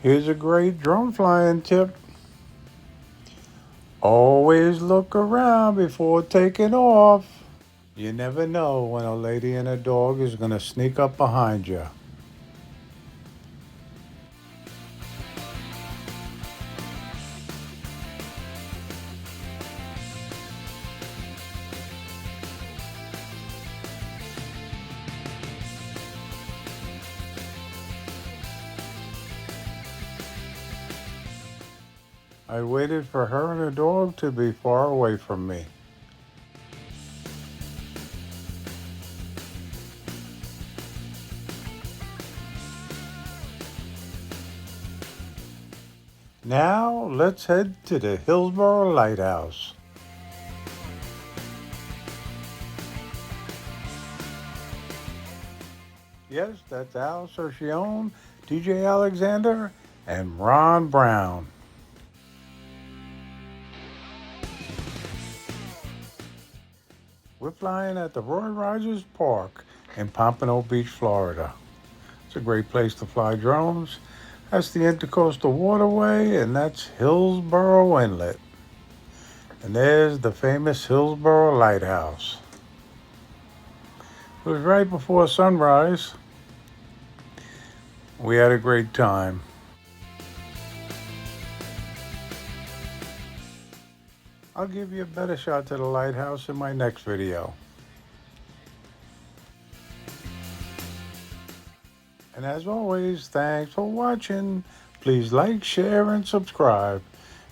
Here's a great drone flying tip. Always look around before taking off. You never know when a lady and a dog is going to sneak up behind you. I waited for her and her dog to be far away from me. Now let's head to the Hillsboro Lighthouse. Yes, that's Al Sercione, DJ Alexander, and Ron Brown. We're flying at the Roy Rogers Park in Pompano Beach, Florida. It's a great place to fly drones. That's the Intercoastal Waterway, and that's Hillsboro Inlet. And there's the famous Hillsboro Lighthouse. It was right before sunrise. We had a great time. I'll give you a better shot to the lighthouse in my next video. And as always, thanks for watching. Please like, share, and subscribe.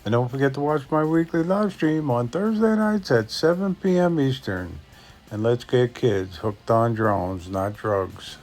And don't forget to watch my weekly live stream on Thursday nights at 7 p.m. Eastern. And let's get kids hooked on drones, not drugs.